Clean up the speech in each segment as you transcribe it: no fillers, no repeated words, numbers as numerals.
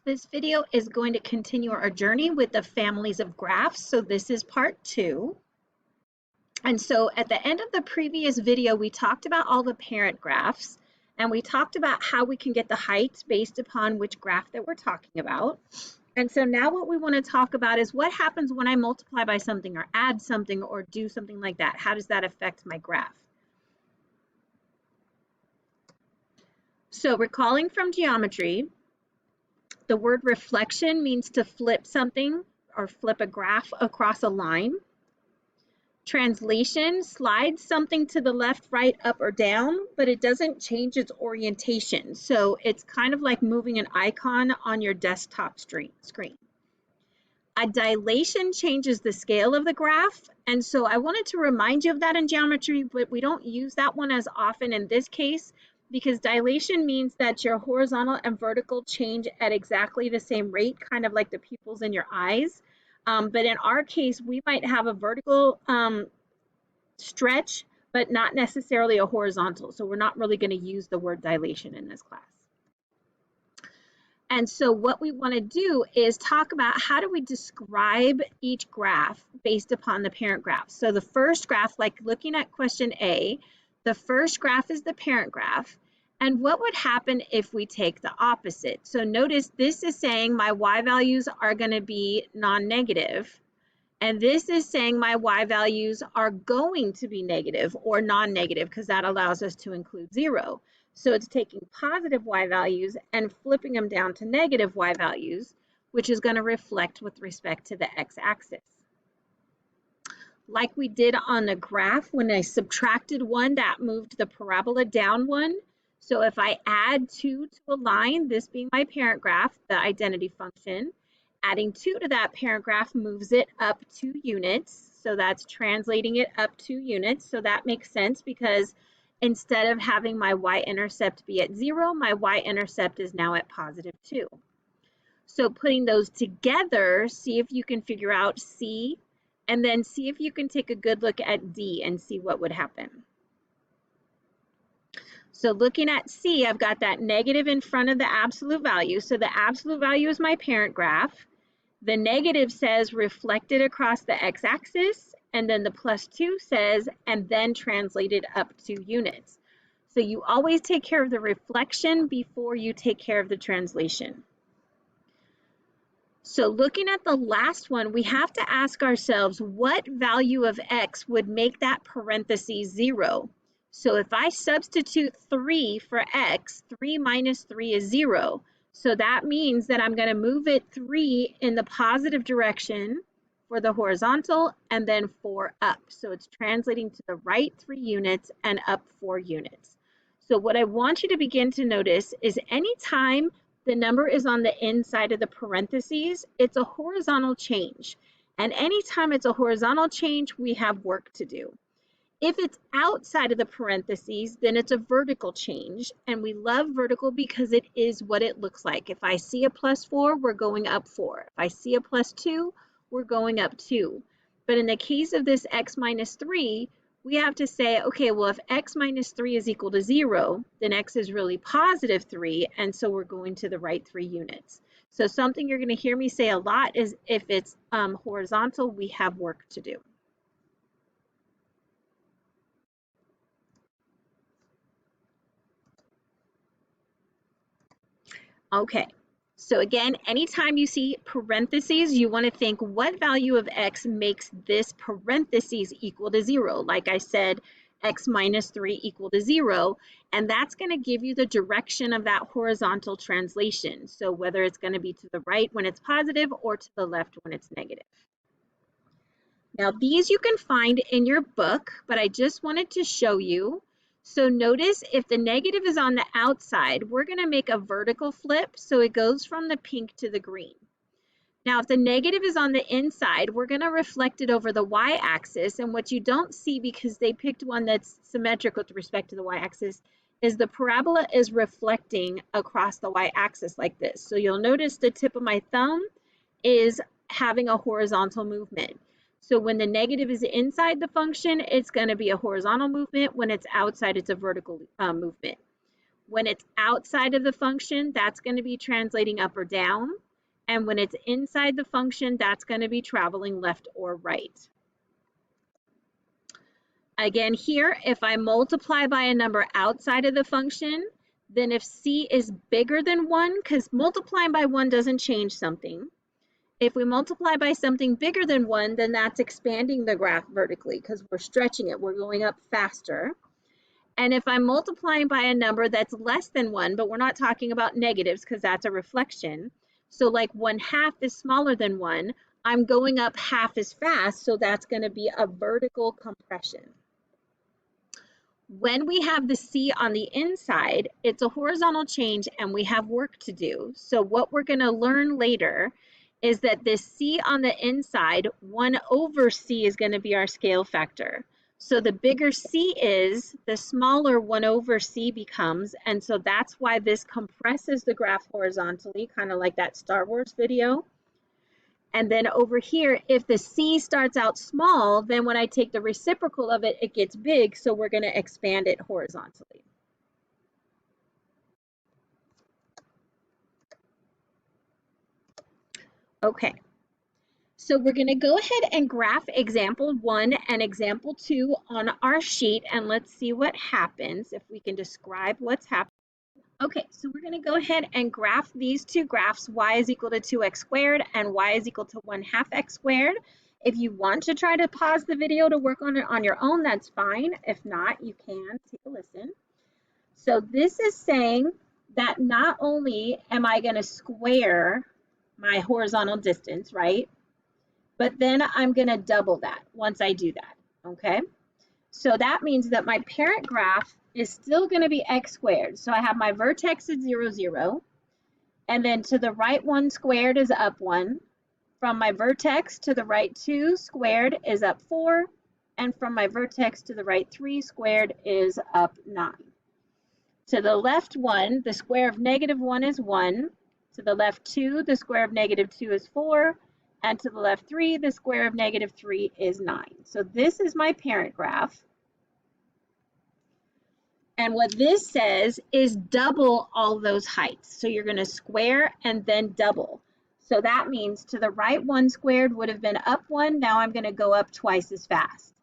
This video is going to continue our journey with the families of graphs. So this is part 2. And so at the end of the previous video, we talked about all the parent graphs, and we talked about how we can get the heights based upon which graph that we're talking about. And so now what we want to talk about is what happens when I multiply by something or add something or do something like that. How does that affect my graph? So recalling from geometry, the word reflection means to flip something or flip a graph across a line. Translation slides something to the left, right, up, or down, but it doesn't change its orientation. So it's kind of like moving an icon on your desktop screen. A dilation changes the scale of the graph, and so I wanted to remind you of that in geometry, but we don't use that one as often in this case because dilation means that your horizontal and vertical change at exactly the same rate, kind of like the pupils in your eyes. But in our case, we might have a vertical stretch, but not necessarily a horizontal. So we're not really going to use the word dilation in this class. And so what we want to do is talk about how do we describe each graph based upon the parent graph. So the first graph, like looking at question A, the first graph is the parent graph. And what would happen if we take the opposite? So notice this is saying my y values are going to be non-negative. And this is saying my y values are going to be negative or non-negative because that allows us to include 0. So it's taking positive y values and flipping them down to negative y values, which is going to reflect with respect to the x-axis. Like we did on the graph, when I subtracted 1, that moved the parabola down 1. So if I add 2 to a line, this being my parent graph, the identity function, adding 2 to that parent graph moves it up 2 units. So that's translating it up 2 units. So that makes sense because instead of having my y-intercept be at 0, my y-intercept is now at positive 2. So putting those together, see if you can figure out C, and then see if you can take a good look at D and see what would happen. So looking at C, I've got that negative in front of the absolute value. So the absolute value is my parent graph. The negative says reflected across the x-axis, and then the +2 says, and then translated up 2 units. So you always take care of the reflection before you take care of the translation. So looking at the last one, we have to ask ourselves what value of x would make that parentheses 0. So if I substitute 3 for x, 3 minus 3 is 0. So that means that I'm going to move it 3 in the positive direction for the horizontal and then 4 up. So it's translating to the right 3 units and up 4 units. So what I want you to begin to notice is anytime the number is on the inside of the parentheses, it's a horizontal change. And anytime it's a horizontal change, we have work to do. If it's outside of the parentheses, then it's a vertical change. And we love vertical because it is what it looks like. If I see a +4, we're going up 4. If I see a +2, we're going up 2. But in the case of this x minus 3, we have to say, okay, well, if x minus 3 is equal to 0, then x is really positive 3, and so we're going to the right 3 units. So something you're going to hear me say a lot is if it's horizontal, we have work to do. Okay, so again, anytime you see parentheses, you want to think what value of x makes this parentheses equal to 0. Like I said, x minus 3 equal to 0, and that's going to give you the direction of that horizontal translation. So whether it's going to be to the right when it's positive or to the left when it's negative. Now these you can find in your book, but I just wanted to show you. So notice if the negative is on the outside, we're going to make a vertical flip, so it goes from the pink to the green. Now if the negative is on the inside, we're going to reflect it over the y-axis, and what you don't see because they picked one that's symmetric with respect to the y-axis is the parabola is reflecting across the y-axis like this. So you'll notice the tip of my thumb is having a horizontal movement. So when the negative is inside the function, it's going to be a horizontal movement. When it's outside, it's a vertical movement. When it's outside of the function, that's going to be translating up or down. And when it's inside the function, that's going to be traveling left or right. Again, here, if I multiply by a number outside of the function, then if c is bigger than 1, because multiplying by 1 doesn't change something. If we multiply by something bigger than 1, then that's expanding the graph vertically because we're stretching it. We're going up faster. And if I'm multiplying by a number that's less than 1, but we're not talking about negatives because that's a reflection. So like 1/2 is smaller than 1, I'm going up half as fast, so that's going to be a vertical compression. When we have the C on the inside, it's a horizontal change and we have work to do. So what we're going to learn later is that this C on the inside, 1 over C is going to be our scale factor. So the bigger C is, the smaller 1 over C becomes, and so that's why this compresses the graph horizontally, kind of like that Star Wars video. And then over here, if the C starts out small, then when I take the reciprocal of it, it gets big, so we're going to expand it horizontally. Okay. So we're going to go ahead and graph example 1 and example 2 on our sheet, and let's see what happens if we can describe what's happening. Okay, so we're going to go ahead and graph these two graphs, y is equal to 2x squared and y is equal to 1/2 x squared. If you want to try to pause the video to work on it on your own, that's fine. If not, you can take a listen. So this is saying that not only am I going to square my horizontal distance, right? But then I'm going to double that once I do that, okay? So that means that my parent graph is still going to be x squared. So I have my vertex at 0, 0, and then to the right 1 squared is up 1. From my vertex to the right 2 squared is up 4, and from my vertex to the right 3 squared is up 9. To the left 1, the square of -1 is 1. To the left 2, the square of -2 is 4. And to the left 3, the square of -3 is 9. So this is my parent graph. And what this says is double all those heights. So you're going to square and then double. So that means to the right 1 squared would have been up 1. Now I'm going to go up twice as fast.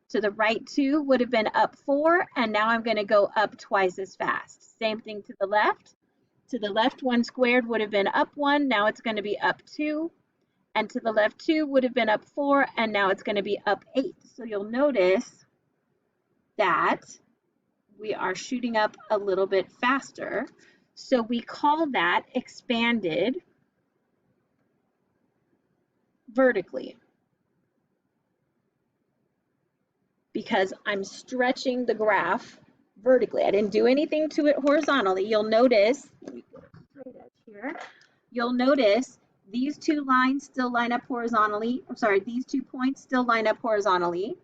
To the right 2 would have been up 4. And now I'm going to go up twice as fast. Same thing to the left. To the left 1 squared would have been up 1. Now it's going to be up 2. And to the left 2 would have been up 4, and now it's going to be up 8. So you'll notice that we are shooting up a little bit faster. So we call that expanded vertically, because I'm stretching the graph vertically. I didn't do anything to it horizontally. You'll notice, let me go straight edge here. You'll notice these two lines still line up horizontally. I'm sorry, these 2 points still line up horizontally.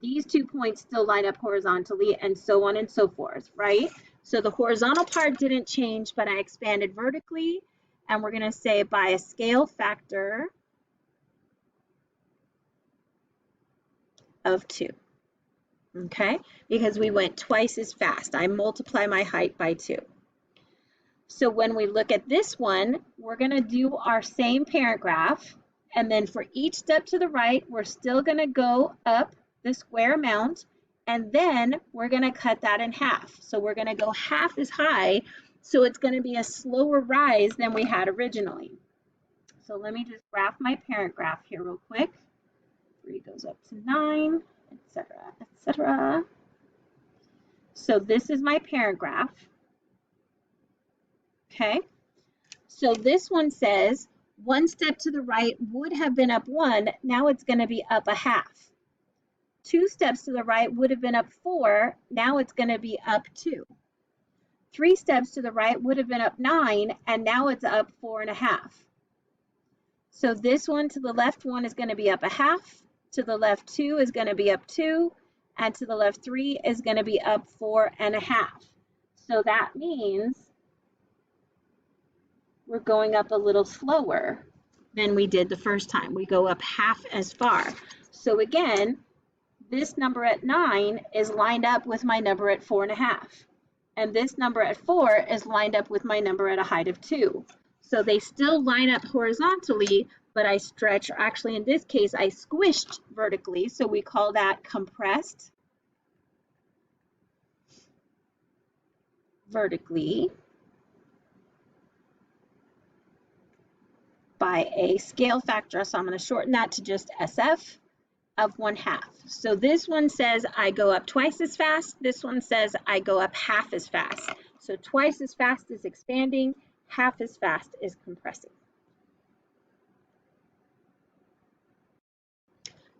These 2 points still line up horizontally, and so on and so forth, right? So the horizontal part didn't change, but I expanded vertically, and we're going to say by a scale factor of 2, okay? Because we went twice as fast. I multiply my height by 2. So when we look at this one, we're going to do our same parent graph, and then for each step to the right, we're still going to go up the square amount, and then we're going to cut that in half. So we're going to go half as high, so it's going to be a slower rise than we had originally. So let me just graph my parent graph here real quick. 3 goes up to 9, etc., etc. So this is my parent graph. Okay, so this one says 1 step to the right would have been up 1, now it's going to be up a half. 2 steps to the right would have been up 4, now it's going to be up 2. 3 steps to the right would have been up 9, and now it's up 4.5. So this one to the left 1 is going to be up a half, to the left 2 is going to be up 2, and to the left 3 is going to be up 4.5. So that means we're going up a little slower than we did the first time. We go up half as far. So again, this number at 9 is lined up with my number at 4.5. and this number at 4 is lined up with my number at a height of 2. So they still line up horizontally, but I stretch, or actually in this case, I squished vertically, so we call that compressed vertically by a scale factor. So I'm going to shorten that to just SF of 1/2. So this one says I go up twice as fast. This one says I go up half as fast. So twice as fast is expanding, half as fast is compressing.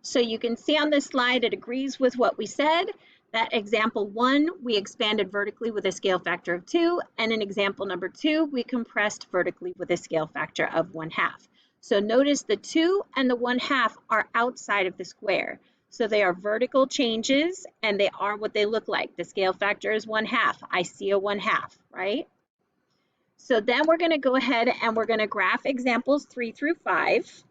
So you can see on this slide, it agrees with what we said. That example 1, we expanded vertically with a scale factor of 2, and in example number 2, we compressed vertically with a scale factor of 1/2. So notice the 2 and the 1/2 are outside of the square. So they are vertical changes, and they are what they look like. The scale factor is 1/2. I see a 1/2, right? So then we're going to go ahead and we're going to graph examples 3 through 5.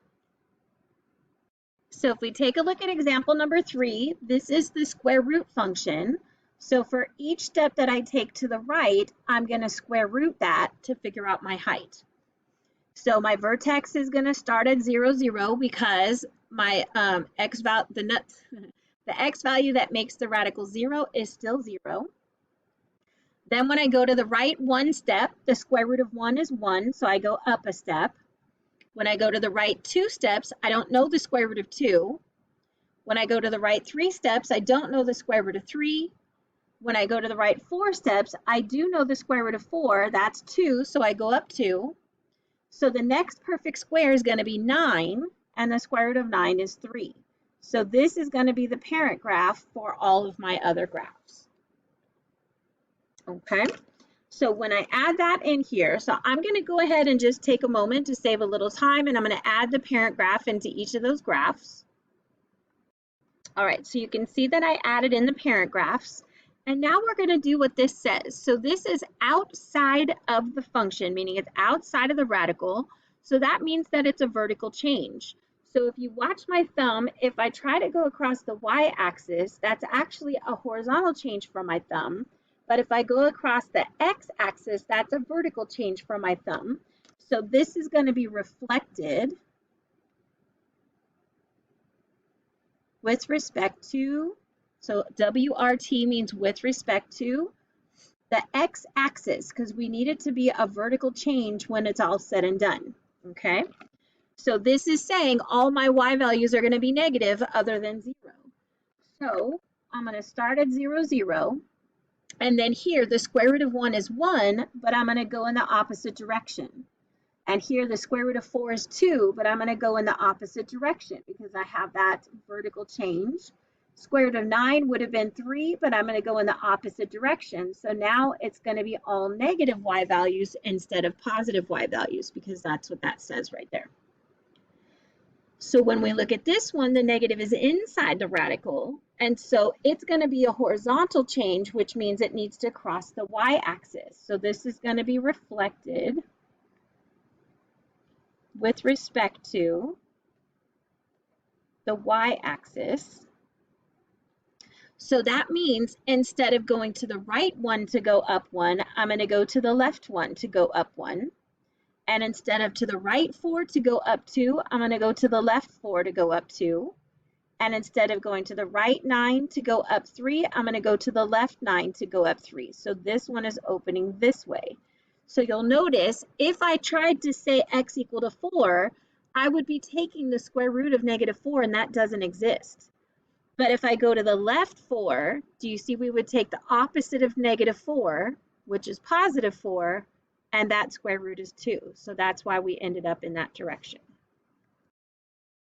So if we take a look at example number 3, this is the square root function. So for each step that I take to the right, I'm going to square root that to figure out my height. So my vertex is going to start at 0, 0 because my the x value that makes the radical 0 is still 0. Then when I go to the right one step, the square root of 1 is 1, so I go up a step. When I go to the right 2 steps, I don't know the square root of 2. When I go to the right 3 steps, I don't know the square root of 3. When I go to the right 4 steps, I do know the square root of 4. That's 2, so I go up 2. So the next perfect square is going to be 9, and the square root of 9 is 3. So this is going to be the parent graph for all of my other graphs. Okay? So when I add that in here, so I'm going to go ahead and just take a moment to save a little time, and I'm going to add the parent graph into each of those graphs. All right, so you can see that I added in the parent graphs, and now we're going to do what this says. So this is outside of the function, meaning it's outside of the radical, so that means that it's a vertical change. So if you watch my thumb, if I try to go across the y-axis, that's actually a horizontal change from my thumb. But if I go across the x-axis, that's a vertical change from my thumb. So this is going to be reflected with respect to, so WRT means with respect to the x-axis, because we need it to be a vertical change when it's all said and done, okay? So this is saying all my y values are going to be negative other than 0. So I'm going to start at 0, 0. And then here, the square root of 1 is 1, but I'm going to go in the opposite direction. And here, the square root of 4 is 2, but I'm going to go in the opposite direction because I have that vertical change. Square root of 9 would have been 3, but I'm going to go in the opposite direction. So now it's going to be all negative y values instead of positive y values because that's what that says right there. So when we look at this one, the negative is inside the radical, and so it's going to be a horizontal change, which means it needs to cross the y-axis. So this is going to be reflected with respect to the y-axis. So that means instead of going to the right one to go up 1, I'm going to go to the left one to go up 1. And instead of to the right 4 to go up 2, I'm going to go to the left 4 to go up 2. And instead of going to the right 9 to go up 3, I'm going to go to the left 9 to go up 3. So this one is opening this way. So you'll notice if I tried to say x equal to 4, I would be taking the square root of negative 4, and that doesn't exist. But if I go to the left 4, do you see we would take the opposite of negative 4, which is positive 4, and that square root is 2. So that's why we ended up in that direction.